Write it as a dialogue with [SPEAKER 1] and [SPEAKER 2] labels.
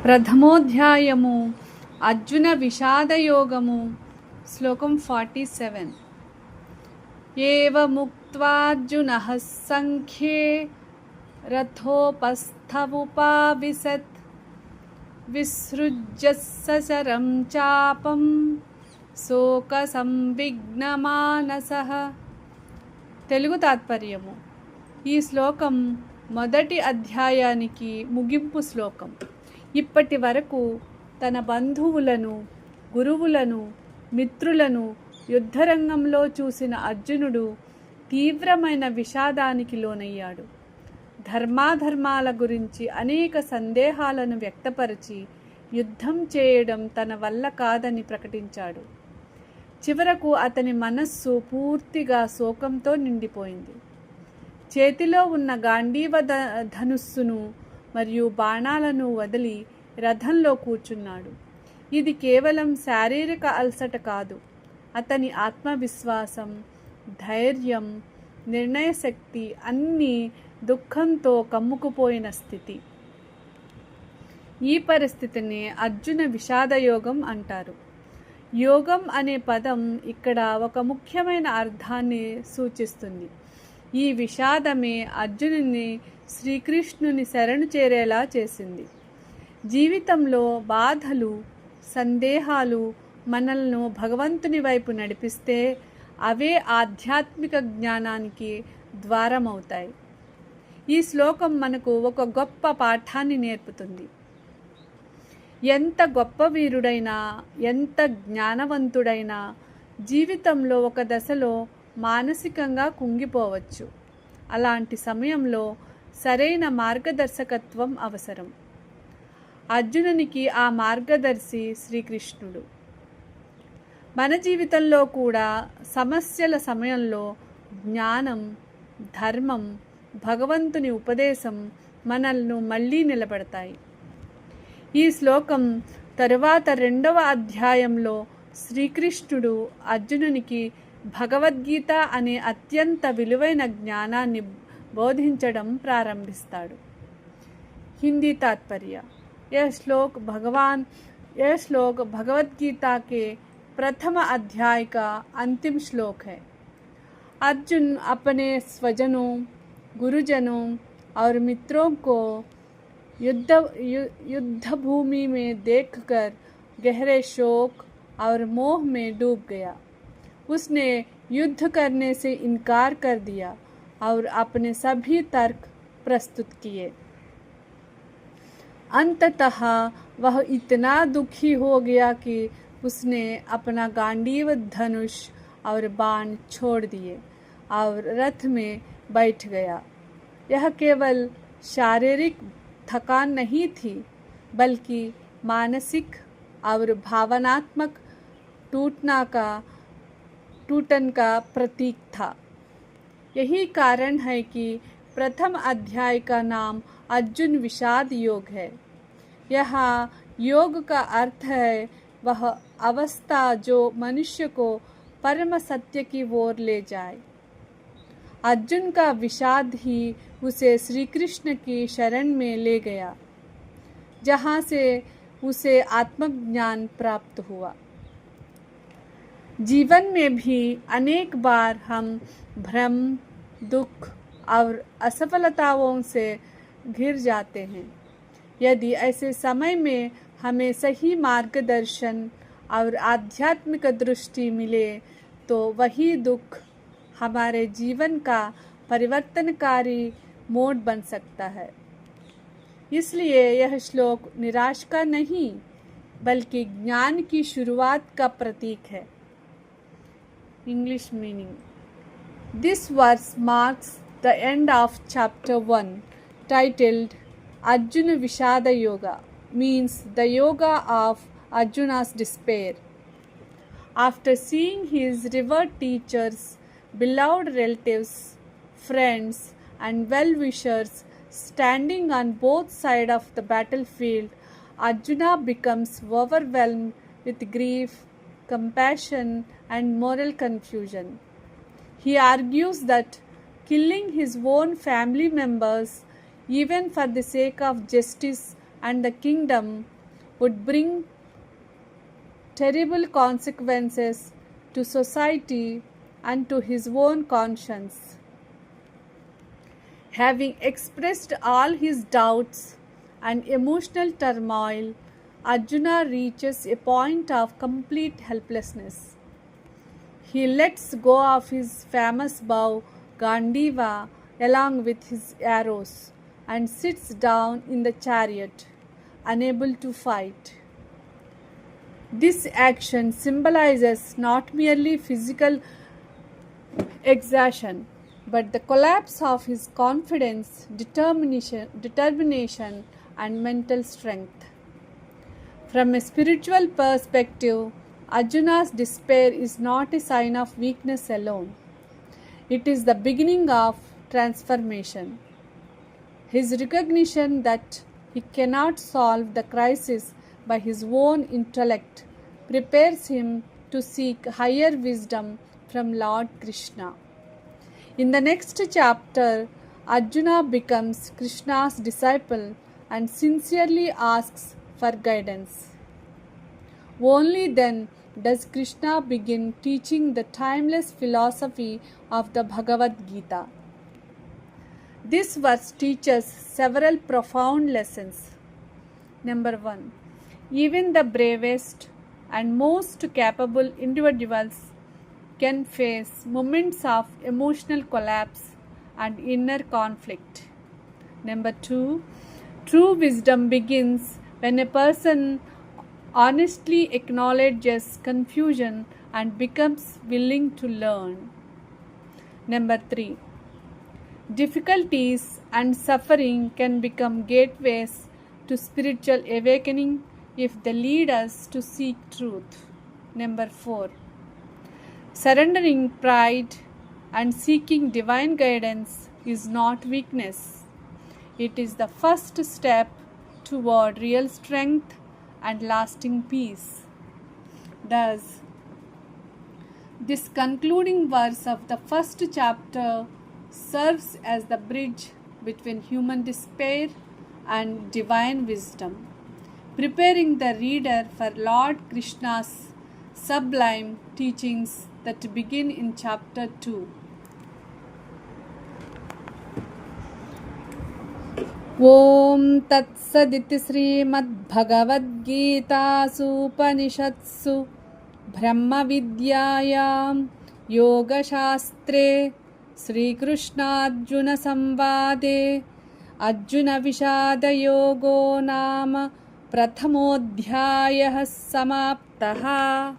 [SPEAKER 1] ప్రథమోధ్యాయము అర్జున విషాదయోగము శ్లోకం 47. ఏవముక్త్వార్జునః సంఖ్యే రథోపస్థముపావిశత్ విసృజ్య సశరం చాపం శోకసంవిఘ్నమానసః. తెలుగు తాత్పర్యము. ఈ శ్లోకం మొదటి అధ్యాయానికి ముగింపు శ్లోకం. ఇప్పటి వరకు తన బంధువులను, గురువులను, మిత్రులను యుద్ధరంగంలో చూసిన అర్జునుడు తీవ్రమైన విషాదానికి లోనయ్యాడు. ధర్మాధర్మాల గురించి అనేక సందేహాలను వ్యక్తపరిచి యుద్ధం చేయడం తన వల్ల కాదని ప్రకటించాడు. చివరకు అతని మనస్సు పూర్తిగా శోకంతో నిండిపోయింది. చేతిలో ఉన్న గాంధీవ ధనుస్సును మరియు బాణాలను వదిలి రథంలో కూర్చున్నాడు. ఇది కేవలం శారీరక అలసట కాదు, అతని ఆత్మవిశ్వాసం, ధైర్యం, నిర్ణయశక్తి అన్నీ దుఃఖంతో కమ్ముకుపోయిన స్థితి. ఈ పరిస్థితిని అర్జున విషాదయోగం అంటారు. యోగం అనే పదం ఇక్కడ ఒక ముఖ్యమైన అర్థాన్ని సూచిస్తుంది. ఈ విషాదమే అర్జునుని శ్రీకృష్ణుని శరణు చేరేలా చేసింది. జీవితంలో బాధలు, సందేహాలు మనల్ని భగవంతుని వైపు నడిపిస్తే అవే ఆధ్యాత్మిక జ్ఞానానికి ద్వారమవుతాయి. ఈ శ్లోకం మనకు ఒక గొప్ప పాఠాన్ని నేర్పుతుంది. ఎంత గొప్ప వీరుడైనా, ఎంత జ్ఞానవంతుడైనా జీవితంలో ఒక దశలో మానసికంగా కుంగిపోవచ్చు. అలాంటి సమయంలో సరైన మార్గదర్శకత్వం అవసరం. అర్జునునికి ఆ మార్గదర్శి శ్రీకృష్ణుడు. మన జీవితంలో కూడా సమస్యల సమయంలో జ్ఞానం, ధర్మం, భగవంతుని ఉపదేశం మనల్ని మళ్ళీ నిలబెడతాయి. ఈ శ్లోకం తరువాత 2వ అధ్యాయంలో శ్రీకృష్ణుడు అర్జునునికి భగవద్గీత అనే అత్యంత విలువైన జ్ఞానాన్ని బోధించడం ప్రారంభిస్తాడు. हिंदी तात्पर्य. यह श्लोक भगवद गीता के प्रथम अध्याय का अंतिम श्लोक है. अर्जुन अपने स्वजनों, गुरुजनों और मित्रों को युद्ध भूमि में देखकर गहरे शोक और मोह में डूब गया. उसने युद्ध करने से इनकार कर दिया और अपने सभी तर्क प्रस्तुत किए. अंततः वह इतना दुखी हो गया कि उसने अपना गांडीव धनुष और बाण छोड़ दिए और रथ में बैठ गया. यह केवल शारीरिक थकान नहीं थी, बल्कि मानसिक और भावनात्मक टूटन का प्रतीक था. यही कारण है कि प्रथम अध्याय का नाम अर्जुन विषाद योग है. यहाँ योग का अर्थ है वह अवस्था जो मनुष्य को परम सत्य की ओर ले जाए. अर्जुन का विषाद ही उसे श्री कृष्ण की शरण में ले गया, जहाँ से उसे आत्मज्ञान प्राप्त हुआ. जीवन में भी अनेक बार हम भ्रम, दुख और असफलताओं से घिर जाते हैं. यदि ऐसे समय में हमें सही मार्गदर्शन और आध्यात्मिक दृष्टि मिले तो वही दुख हमारे जीवन का परिवर्तनकारी मोड़ बन सकता है. इसलिए यह श्लोक निराश का नहीं, बल्कि ज्ञान की शुरुआत का प्रतीक है. English meaning. This verse marks the end of chapter 1, titled Arjuna Vishada Yoga, means the yoga of Arjuna's despair. After seeing his revered teachers, beloved relatives, friends, and well-wishers standing on both sides of the battlefield, Arjuna becomes overwhelmed with grief, compassion, and moral confusion. He argues that killing his own family members, even for the sake of justice, and the kingdom would bring terrible consequences to society and to his own conscience. Having expressed all his doubts and emotional turmoil, Arjuna reaches a point of complete helplessness. He lets go of his famous bow Gandiva along with his arrows and sits down in the chariot, unable to fight. This action symbolizes not merely physical exhaustion, but the collapse of his confidence, determination, and mental strength. From a spiritual perspective, Arjuna's despair is not a sign of weakness alone. It is the beginning of transformation. His recognition that he cannot solve the crisis by his own intellect prepares him to seek higher wisdom from Lord Krishna. In the next chapter, Arjuna becomes Krishna's disciple and sincerely asks for guidance. Only then does Krishna begin teaching the timeless philosophy of the Bhagavad Gita. This verse teaches several profound lessons. Number 1. Even the bravest and most capable individuals can face moments of emotional collapse and inner conflict. Number 2. True wisdom begins when a person honestly acknowledges confusion and becomes willing to learn. Number 3. Difficulties and suffering can become gateways to spiritual awakening if they lead us to seek truth. Number 4. Surrendering pride and seeking divine guidance is not weakness. It is the first step toward real strength and lasting peace. Thus, this concluding verse of the first chapter serves as the bridge between human despair and divine wisdom, preparing the reader for Lord Krishna's sublime teachings that begin in chapter 2. Om Tatsaditi Srimad-Bhagavad-Gita-Supaniषत्सु Brahma-Vidyayam Yoga-Shastre Sri-Krishna-Arjuna-Samvade Arjuna-Vishada-Yogo Nama Prathamodhyayah Samaptaha.